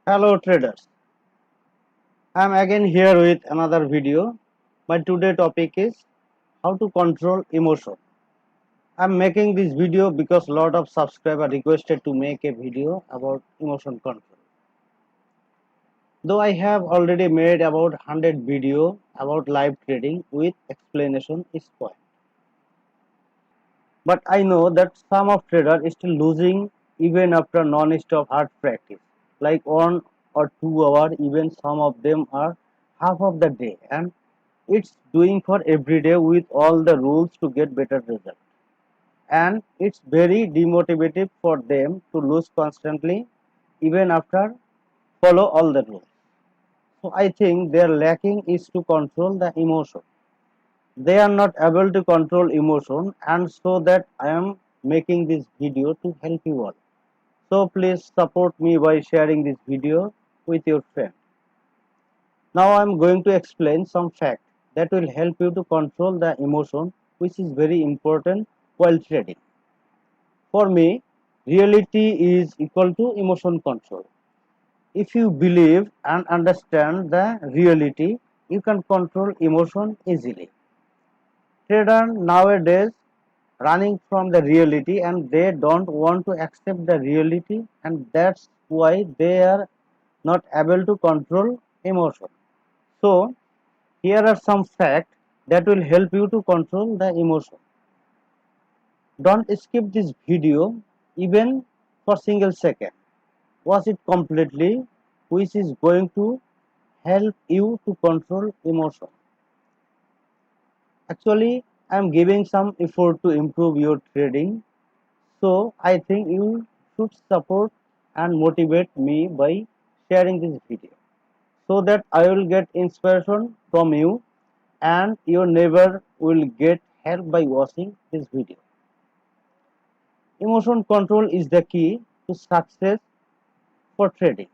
Hello traders, I am again here with another video. My today topic is how to control emotion. I am making this video because lot of subscribers requested to make a video about emotion control. Though I have already made about 100 video about live trading with explanation is point. But I know that some of traders is still losing even after non-stop hard practice, like 1 or 2 hours. Even some of them are half of the day, and it's doing for every day with all the rules to get better result. And it's very demotivative for them to lose constantly, even after follow all the rules. So I think their lacking is to control the emotion. They are not able to control emotion, and so that I am making this video to help you all. So please support me by sharing this video with your friend. Now I am going to explain some fact that will help you to control the emotion, which is very important while trading. For me, reality is equal to emotion control. If you believe and understand the reality, you can control emotion easily. Traders nowadays running from the reality, and they don't want to accept the reality, and that's why they are not able to control emotion. So here are some facts that will help you to control the emotion. Don't skip this video even for single second. Watch it completely, which is going to help you to control emotion. Actually, I am giving some effort to improve your trading. So I think you should support and motivate me by sharing this video, so that I will get inspiration from you, and your neighbor will get help by watching this video. Emotion control is the key to success for trading.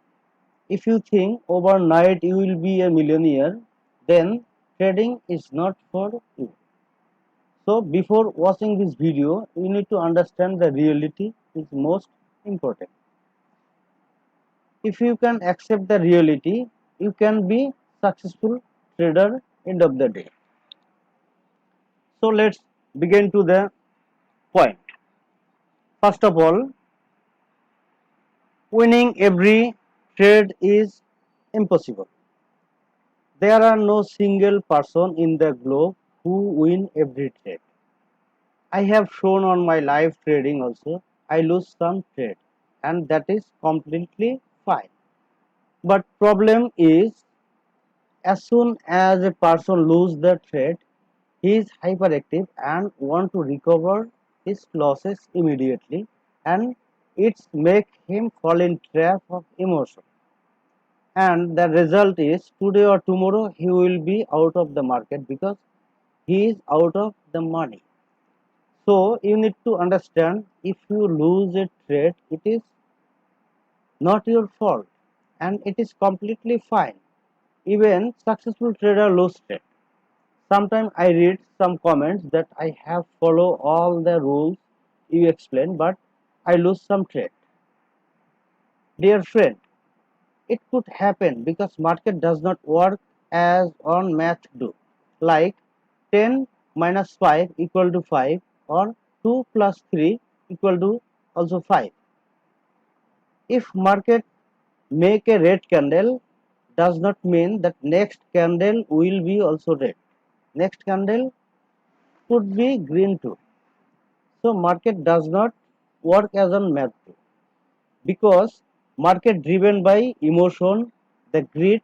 If you think overnight you will be a millionaire, then trading is not for you. So before watching this video, you need to understand the reality is most important. If you can accept the reality, you can be successful trader end of the day. So let's begin to the point. First of all, winning every trade is impossible. There are no single person in the globe who win every trade. I have shown on my live trading also, I lose some trade, and that is completely fine. But problem is, as soon as a person loses the trade, he is hyperactive and want to recover his losses immediately, and it's make him fall in trap of emotion. And the result is today or tomorrow he will be out of the market because he is out of the money. So you need to understand, if you lose a trade, it is not your fault, and it is completely fine. Even successful trader lose trade. Sometimes I read some comments that I have follow all the rules you explain, but I lose some trade. Dear friend, it could happen because market does not work as on math do. Like 10 minus 5 equal to 5, or 2 plus 3 equal to also 5. If market make a red candle, does not mean that next candle will be also red. Next candle could be green too. So market does not work as on math too, because market driven by emotion, the greed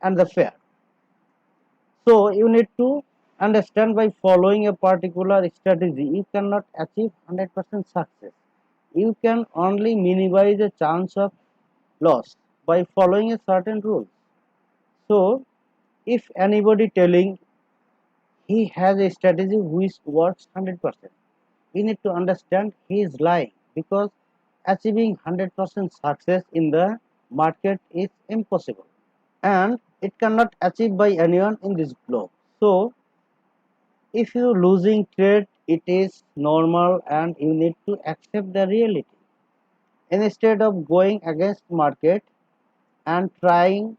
and the fear. So you need to understand, by following a particular strategy you cannot achieve 100% success. You can only minimize the chance of loss by following a certain rule. So if anybody telling he has a strategy which works 100%, we need to understand he is lying, because achieving 100% success in the market is impossible, and it cannot achieved by anyone in this globe. So if you losing trade, it is normal, and you need to accept the reality. Instead of going against market, and trying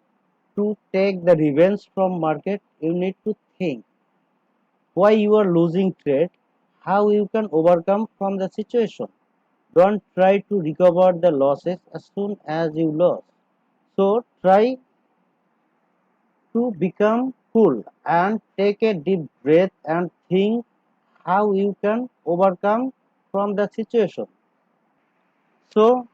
to take the revenge from market, you need to think why you are losing trade, how you can overcome from the situation. Don't try to recover the losses as soon as you lose. So try to become cool and take a deep breath and think how you can overcome from the situation. So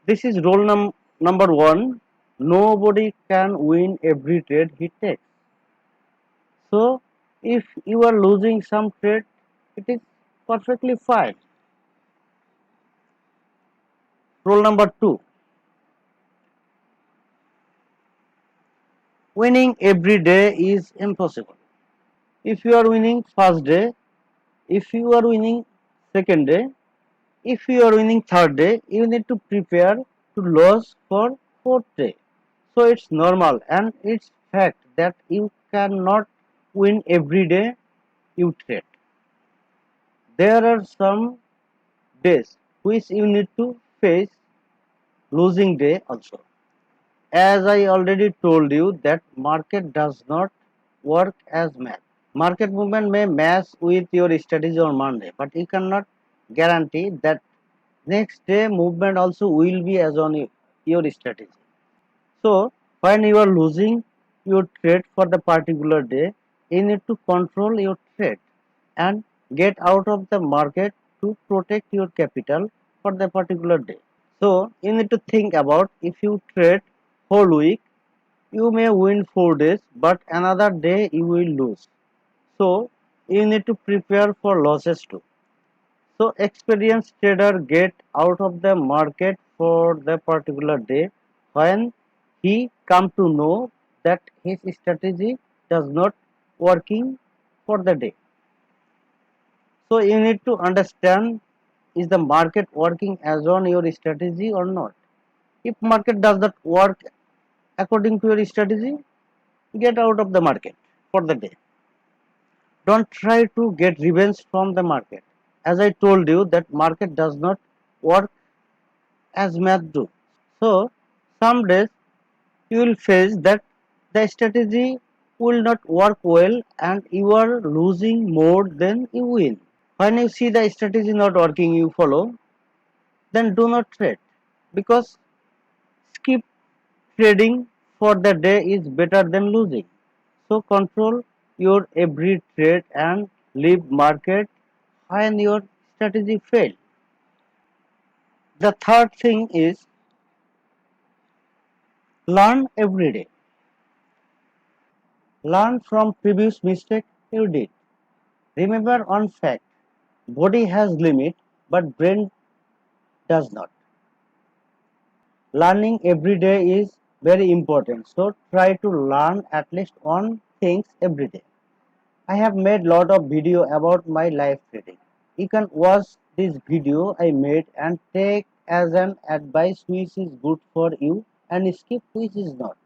this is number one. Nobody can win every trade he takes. So if you are losing some trade, it is perfectly fine. Rule number two, winning every day is impossible. If you are winning first day, if you are winning second day, if you are winning third day, you need to prepare to lose for fourth day. So it's normal and it's fact that you cannot win every day you trade. There are some days which you need to face losing day also. As I already told you that market does not work as math. Market movement may match with your strategy on Monday, but you cannot guarantee that next day movement also will be as on your strategy. So when you are losing your trade for the particular day, you need to control your trade and get out of the market to protect your capital for the particular day. So you need to think about if you trade whole week, you may win 4 days, but another day you will lose. So you need to prepare for losses too. So experienced trader get out of the market for the particular day when he come to know that his strategy does not working for the day. So you need to understand, is the market working as on your strategy or not. If market does not work according to your strategy, get out of the market for the day. Don't try to get revenge from the market. As I told you that market does not work as math do. So some days you will face that the strategy will not work well and you are losing more than you win. When you see the strategy not working you follow, then do not trade, because skip trading for the day is better than losing. So control your every trade and leave market when your strategy fail. The third thing is learn every day. Learn from previous mistake you did. Remember one fact, body has limit but brain does not. Learning every day is very important. So try to learn at least one things every day. I have made lot of video about my life trading. You can watch this video I made and take as an advice which is good for you and skip which is not.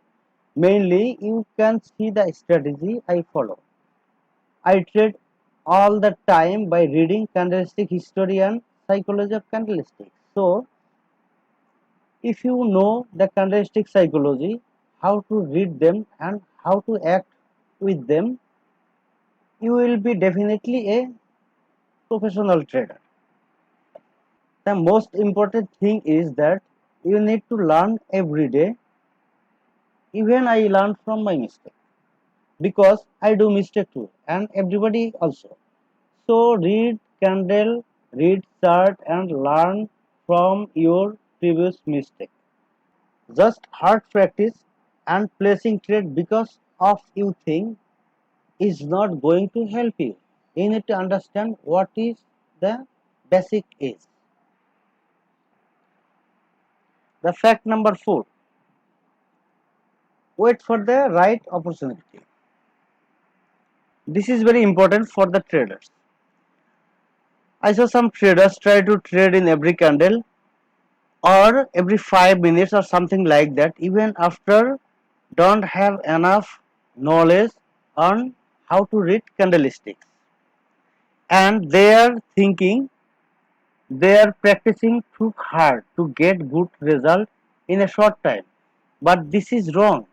Mainly you can see the strategy I follow. I trade all the time by reading candlestick history and psychology of candlestick. So if you know the candlestick psychology, how to read them and how to act with them, you will be definitely a professional trader. The most important thing is that you need to learn every day. Even I learn from my mistake, because I do mistake too and everybody also. So read candle, read chart and learn from your previous mistake. Just hard practice and placing trade because of you think is not going to help you. You need to understand what is the basic is. The fact number 4, wait for the right opportunity. This is very important for the traders. I saw some traders try to trade in every candle or every 5 minutes or something like that, even after don't have enough knowledge on how to read candlesticks, and they are thinking they are practicing too hard to get good result in a short time. But this is wrong.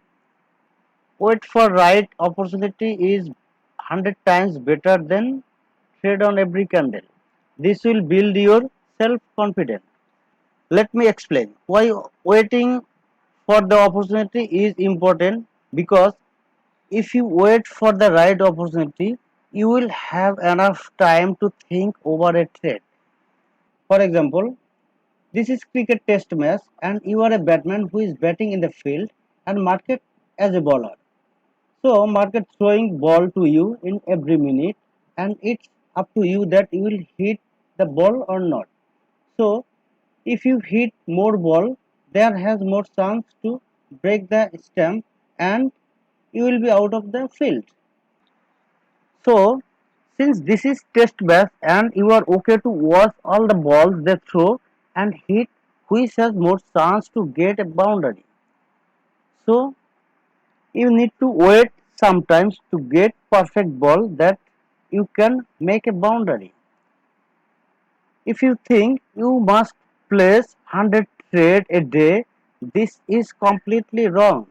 Wait for right opportunity is 100 times better than trade on every candle. This will build your self-confidence. Let me explain why waiting for the opportunity is important, because if you wait for the right opportunity, you will have enough time to think over a trade. For example, this is cricket test match and you are a batsman who is batting in the field and market as a bowler. So market throwing ball to you in every minute and it's up to you that you will hit the ball or not. So if you hit more ball, there has more chance to break the stump and you will be out of the field. So since this is test match and you are okay to watch all the balls they throw and hit which has more chance to get a boundary. So you need to wait sometimes to get perfect ball that you can make a boundary. If you think you must place 100 trade a day, this is completely wrong.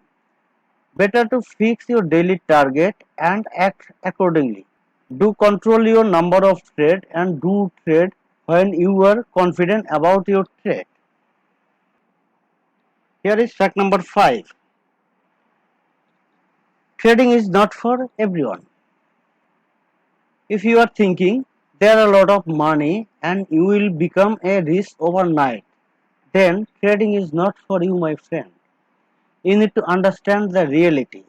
Better to fix your daily target and act accordingly. Do control your number of trade and do trade when you are confident about your trade. Here is fact number 5. Trading is not for everyone. If you are thinking there are a lot of money and you will become a rich overnight, then trading is not for you, my friend. You need to understand the reality.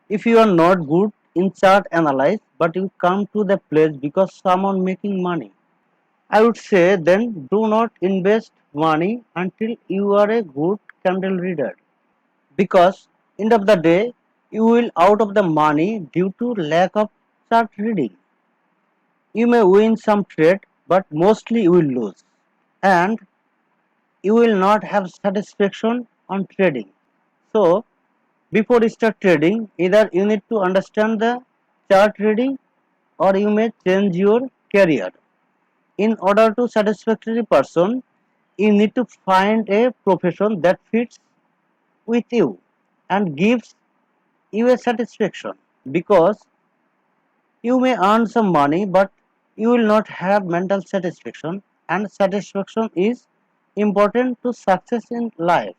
If you are not good in chart analysis but you come to the place because someone making money, I would say then do not invest money until you are a good candle reader, because end of the day you will out of the money due to lack of chart reading. You may win some trade but mostly you will lose and you will not have satisfaction on trading. So before you start trading, either you need to understand the chart reading or you may change your career. In order to satisfactory person, you need to find a profession that fits with you and gives you a satisfaction, because you may earn some money but you will not have mental satisfaction, and satisfaction is important to success in life.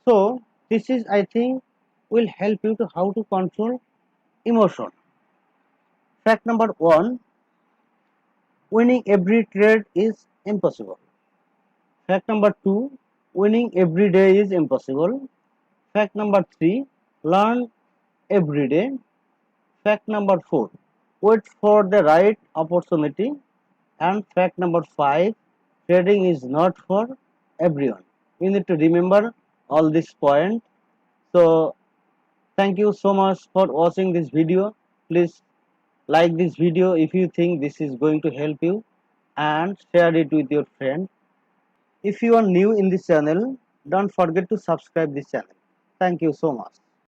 So this is, I think, will help you to how to control emotion. Fact number 1, winning every trade is impossible. Fact number 2, winning every day is impossible. Fact number 3, learn every day. Fact number 4, wait for the right opportunity. And fact number 5, trading is not for everyone. You need to remember all these points. So thank you so much for watching this video. Please like this video if you think this is going to help you and share it with your friend. If you are new in this channel, don't forget to subscribe this channel. Thank you so much.